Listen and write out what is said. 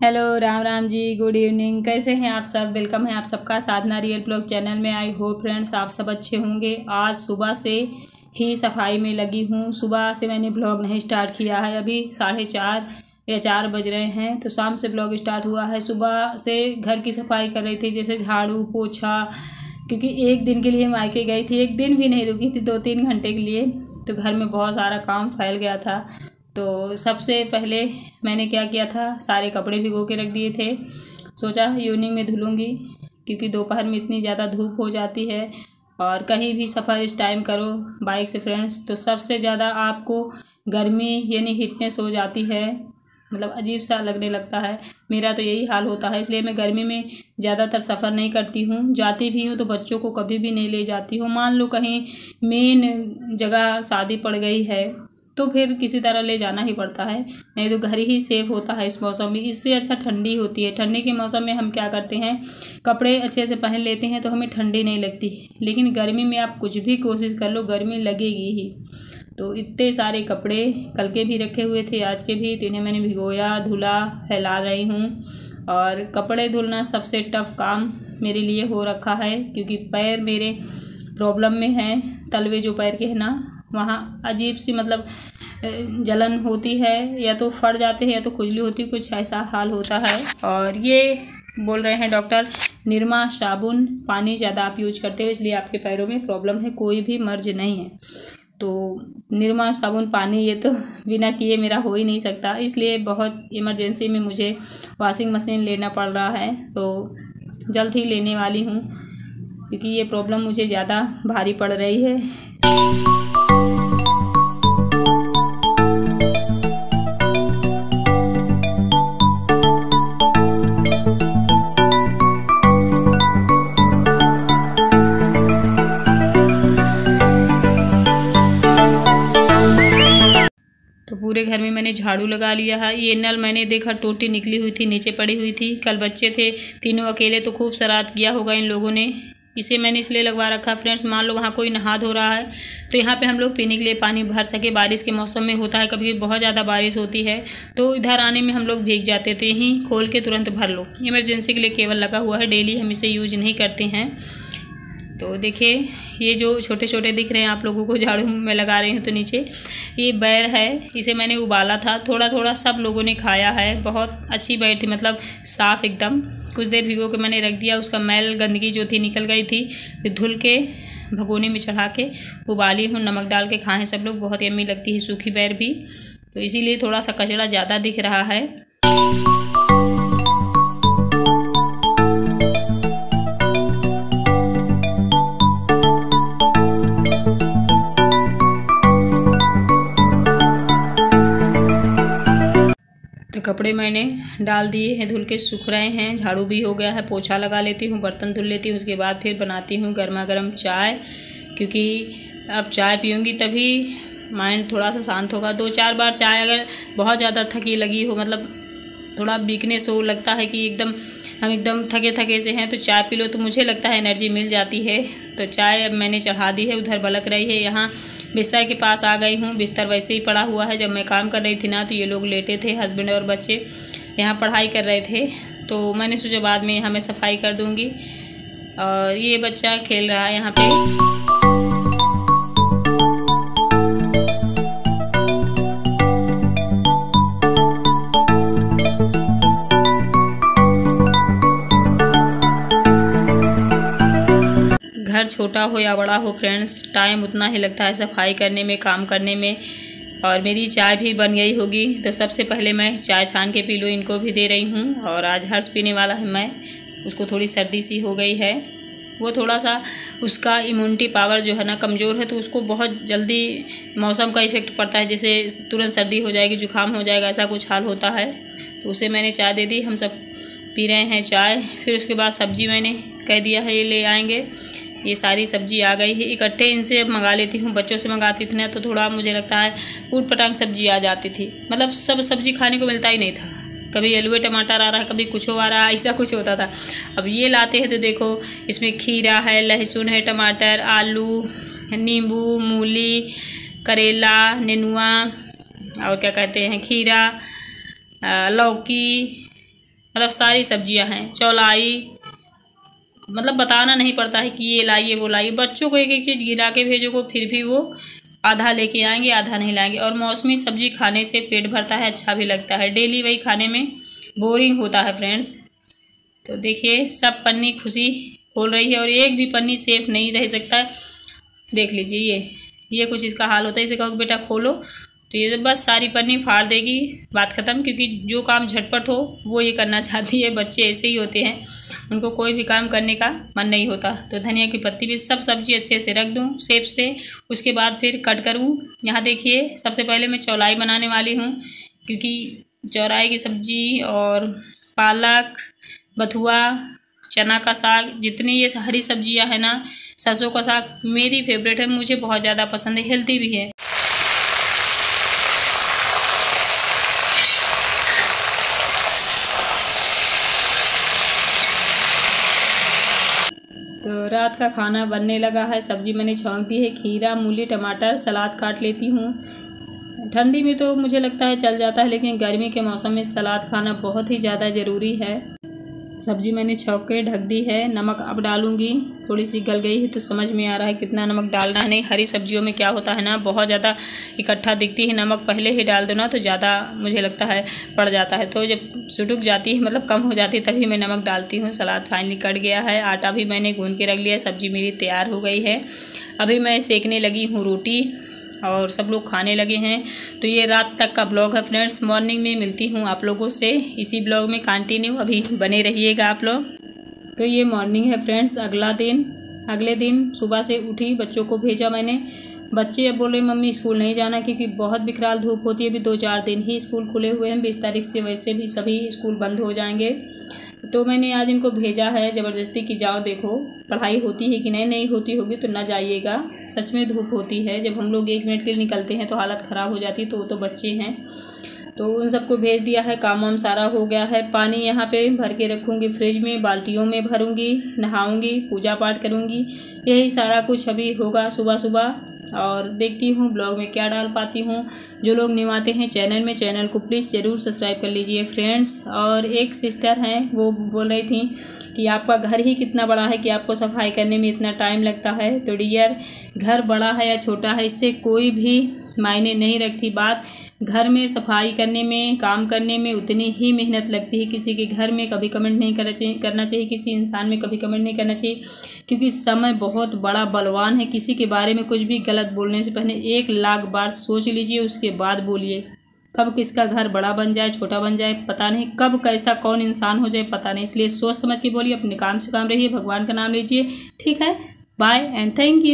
Hello, Ram Ram ji, good evening. कैसे हैं आप सब? वेलकम है आप सबका साधना रियल ब्लॉग चैनल में। आई होप फ्रेंड्स आप सब अच्छे होंगे। आज सुबह से ही सफाई में लगी हूँ। सुबह से मैंने ब्लॉग नहीं स्टार्ट किया है। अभी 4:30 या 4 बज रहे हैं, तो शाम से ब्लॉग स्टार्ट हुआ है। सुबह से घर की सफाई कर रही थी, जैसे झाड़ू पोछा, क्योंकि एक दिन के लिए मायके गई थी। एक दिन भी नहीं रुकी थी, 2-3 घंटे के लिए। तो घर में बहुत सारा काम फैल गया था। तो सबसे पहले मैंने क्या किया था, सारे कपड़े भिगो के रख दिए थे। सोचा इवनिंग में धुलूँगी, क्योंकि दोपहर में इतनी ज़्यादा धूप हो जाती है। और कहीं भी सफ़र इस टाइम करो बाइक से फ्रेंड्स, तो सबसे ज़्यादा आपको गर्मी यानी हीटनेस हो जाती है। मतलब अजीब सा लगने लगता है। मेरा तो यही हाल होता है, इसलिए मैं गर्मी में ज़्यादातर सफ़र नहीं करती हूँ। जाती भी हूँ तो बच्चों को कभी भी नहीं ले जाती हूँ। मान लो कहीं मेन जगह शादी पड़ गई है तो फिर किसी तरह ले जाना ही पड़ता है, नहीं तो घर ही सेफ होता है इस मौसम में। इससे अच्छा ठंडी होती है। ठंडी के मौसम में हम क्या करते हैं, कपड़े अच्छे से पहन लेते हैं तो हमें ठंडी नहीं लगती। लेकिन गर्मी में आप कुछ भी कोशिश कर लो, गर्मी लगेगी ही। तो इतने सारे कपड़े कल के भी रखे हुए थे, आज के भी, तो इन्हें मैंने भिगोया, धुला, फैला रही हूँ। और कपड़े धुलना सबसे टफ काम मेरे लिए हो रखा है, क्योंकि पैर मेरे प्रॉब्लम में हैं। तलवे जो पैर के हैं ना, वहाँ अजीब सी मतलब जलन होती है, या तो फट जाते हैं या तो खुजली होती है, कुछ ऐसा हाल होता है। और ये बोल रहे हैं डॉक्टर, निरमा साबुन पानी ज़्यादा आप यूज करते हो, इसलिए आपके पैरों में प्रॉब्लम है, कोई भी मर्ज नहीं है। तो निरमा साबुन पानी ये तो बिना किए मेरा हो ही नहीं सकता, इसलिए बहुत इमरजेंसी में मुझे वॉशिंग मशीन लेना पड़ रहा है। तो जल्द ही लेने वाली हूँ, क्योंकि ये प्रॉब्लम मुझे ज़्यादा भारी पड़ रही है। तो पूरे घर में मैंने झाड़ू लगा लिया है। ये नल मैंने देखा टोटी निकली हुई थी, नीचे पड़ी हुई थी। कल बच्चे थे तीनों अकेले, तो खूब शरारत किया होगा इन लोगों ने। इसे मैंने इसलिए लगवा रखा फ्रेंड्स, मान लो वहाँ कोई नहा धो रहा है तो यहाँ पे हम लोग पीने के लिए पानी भर सके। बारिश के मौसम में होता है, कभी बहुत ज़्यादा बारिश होती है तो इधर आने में हम लोग भीग जाते, तो यहीं खोल के तुरंत भर लो। इमरजेंसी के लिए केवल लगा हुआ है, डेली हम इसे यूज नहीं करते हैं। तो देखिए, ये जो छोटे छोटे दिख रहे हैं आप लोगों को, झाड़ू में लगा रहे हैं, तो नीचे ये बैर है। इसे मैंने उबाला था, थोड़ा थोड़ा सब लोगों ने खाया है। बहुत अच्छी बैर थी, मतलब साफ़ एकदम। कुछ देर भिगो के मैंने रख दिया, उसका मैल गंदगी जो थी निकल गई थी। फिर धुल के भगोने में चढ़ा के उबाली हूँ, नमक डाल के खाएँ सब लोग, बहुत यम्मी लगती है सूखी बैर भी। तो इसीलिए थोड़ा सा कचरा ज़्यादा दिख रहा है। तो कपड़े मैंने डाल दिए हैं, धुल के सूख रहे हैं, झाड़ू भी हो गया है, पोछा लगा लेती हूँ, बर्तन धुल लेती हूँ। उसके बाद फिर बनाती हूँ गर्मा गर्म चाय, क्योंकि अब चाय पीऊँगी तभी माइंड थोड़ा सा शांत होगा। 2-4 बार चाय, अगर बहुत ज़्यादा थकी लगी हो, मतलब थोड़ा वीकनेस हो, लगता है कि हम एकदम थके थके से हैं, तो चाय पी लो तो मुझे लगता है एनर्जी मिल जाती है। तो चाय अब मैंने चढ़ा दी है, उधर बलक रही है। यहाँ बिस्तर के पास आ गई हूँ। बिस्तर वैसे ही पड़ा हुआ है। जब मैं काम कर रही थी ना, तो ये लोग लेटे थे, हस्बैंड और बच्चे यहाँ पढ़ाई कर रहे थे, तो मैंने सोचा बाद में यहाँ मैं सफाई कर दूँगी। और ये बच्चा खेल रहा है यहाँ पे। घर छोटा हो या बड़ा हो फ्रेंड्स, टाइम उतना ही लगता है सफाई करने में, काम करने में। और मेरी चाय भी बन गई होगी, तो सबसे पहले मैं चाय छान के पी लूँ, इनको भी दे रही हूँ। और आज हर्ष पीने वाला है, मैं उसको थोड़ी सर्दी सी हो गई है। वो थोड़ा सा, उसका इम्यूनिटी पावर जो है ना कमज़ोर है, तो उसको बहुत जल्दी मौसम का इफ़ेक्ट पड़ता है, जैसे तुरंत सर्दी हो जाएगी, जुकाम हो जाएगा, ऐसा कुछ हाल होता है। तो उसे मैंने चाय दे दी, हम सब पी रहे हैं चाय। फिर उसके बाद सब्ज़ी मैंने कह दिया है ये ले आएंगे। ये सारी सब्जी आ गई है इकट्ठे, इनसे अब मंगा लेती हूँ। बच्चों से मंगाती थी ना, तो थोड़ा मुझे लगता है ऊट पटांग सब्जी आ जाती थी, मतलब सब सब्जी खाने को मिलता ही नहीं था। कभी आलू टमाटर आ रहा है, कभी कुछ आ रहा है, ऐसा कुछ होता था। अब ये लाते हैं तो देखो, इसमें खीरा है, लहसुन है, टमाटर, आलू, नींबू, मूली, करेला, नेनुआ, और क्या कहते हैं, खीरा, लौकी, मतलब सारी सब्जियां हैं। चौलाई, मतलब बताना नहीं पड़ता है कि ये लाइए वो लाइए। बच्चों को एक एक चीज़ गिरा के भेजो को फिर भी वो आधा लेके आएंगे, आधा नहीं लाएंगे। और मौसमी सब्जी खाने से पेट भरता है, अच्छा भी लगता है। डेली वही खाने में बोरिंग होता है फ्रेंड्स। तो देखिए सब पन्नी खुशी खोल रही है और एक भी पन्नी सेफ नहीं रह सकता है। देख लीजिए ये कुछ इसका हाल होता है। इसे कहो बेटा खोलो तो ये बस सारी पन्नी फाड़ देगी, बात ख़त्म। क्योंकि जो काम झटपट हो वो ये करना चाहती है। बच्चे ऐसे ही होते हैं, उनको कोई भी काम करने का मन नहीं होता। तो धनिया की पत्ती भी सब सब्जी अच्छे से रख दूँ शेप से, उसके बाद फिर कट करूँ। यहाँ देखिए सबसे पहले मैं चौलाई बनाने वाली हूँ, क्योंकि चौलाई की सब्जी और पालक, बथुआ, चना का साग, जितनी ये हरी सब्जियां हैं ना, सरसों का साग मेरी फेवरेट है, मुझे बहुत ज़्यादा पसंद है, हेल्दी भी है। तो रात का खाना बनने लगा है। सब्जी मैंने छौंक दी है, खीरा, मूली, टमाटर, सलाद काट लेती हूँ। ठंडी में तो मुझे लगता है चल जाता है, लेकिन गर्मी के मौसम में सलाद खाना बहुत ही ज़्यादा ज़रूरी है। सब्जी मैंने छौंक के ढक दी है। नमक अब डालूंगी, थोड़ी सी गल गई है तो समझ में आ रहा है कितना नमक डालना है। नहीं, हरी सब्जियों में क्या होता है ना, बहुत ज़्यादा इकट्ठा दिखती है। नमक पहले ही डाल दो ना तो ज़्यादा मुझे लगता है पड़ जाता है। तो जब सुटुक जाती है, मतलब कम हो जाती है, तभी मैं नमक डालती हूँ। सलाद फाइनली कट गया है। आटा भी मैंने गूँध के रख लिया है। सब्जी मेरी तैयार हो गई है। अभी मैं सेकने लगी हूँ रोटी और सब लोग खाने लगे हैं। तो ये रात तक का ब्लॉग है फ्रेंड्स। मॉर्निंग में मिलती हूँ आप लोगों से इसी ब्लॉग में कंटिन्यू, अभी बने रहिएगा आप लोग। तो ये मॉर्निंग है फ्रेंड्स। अगले दिन सुबह से उठी, बच्चों को भेजा मैंने। बच्चे अब बोल रहे मम्मी स्कूल नहीं जाना, क्योंकि बहुत विकराल धूप होती है। अभी 2-4 दिन ही स्कूल खुले हुए हैं, 20 तारीख से वैसे भी सभी स्कूल बंद हो जाएंगे। तो मैंने आज इनको भेजा है ज़बरदस्ती कि जाओ देखो पढ़ाई होती है कि नहीं होती होगी तो ना जाइएगा। सच में धूप होती है, जब हम लोग 1 मिनट के लिए निकलते हैं तो हालत ख़राब हो जाती है। तो वो तो बच्चे हैं, तो उन सबको भेज दिया है। काम वाम सारा हो गया है। पानी यहाँ पे भर के रखूँगी फ्रिज में, बाल्टियों में भरूँगी, नहाऊँगी, पूजा पाठ करूँगी, यही सारा कुछ अभी होगा सुबह सुबह। और देखती हूँ ब्लॉग में क्या डाल पाती हूँ। जो लोग न्यू आते हैं चैनल को प्लीज़ ज़रूर सब्सक्राइब कर लीजिए फ्रेंड्स। और एक सिस्टर हैं, वो बोल रही थी कि आपका घर ही कितना बड़ा है कि आपको सफाई करने में इतना टाइम लगता है। तो डियर, घर बड़ा है या छोटा है इससे कोई भी मायने नहीं रखती बात। घर में सफाई करने में, काम करने में उतनी ही मेहनत लगती है। किसी के घर में कभी कमेंट नहीं करना चाहिए, किसी इंसान में कभी कमेंट नहीं करना चाहिए, क्योंकि समय बहुत बड़ा बलवान है। किसी के बारे में कुछ भी गलत बोलने से पहले 1 लाख बार सोच लीजिए, उसके बाद बोलिए। कब किसका घर बड़ा बन जाए, छोटा बन जाए पता नहीं, कब कैसा कौन इंसान हो जाए पता नहीं। इसलिए सोच समझ के बोलिए, अपने काम से काम रहिए, भगवान का नाम लीजिए। ठीक है, बाय एंड थैंक यू।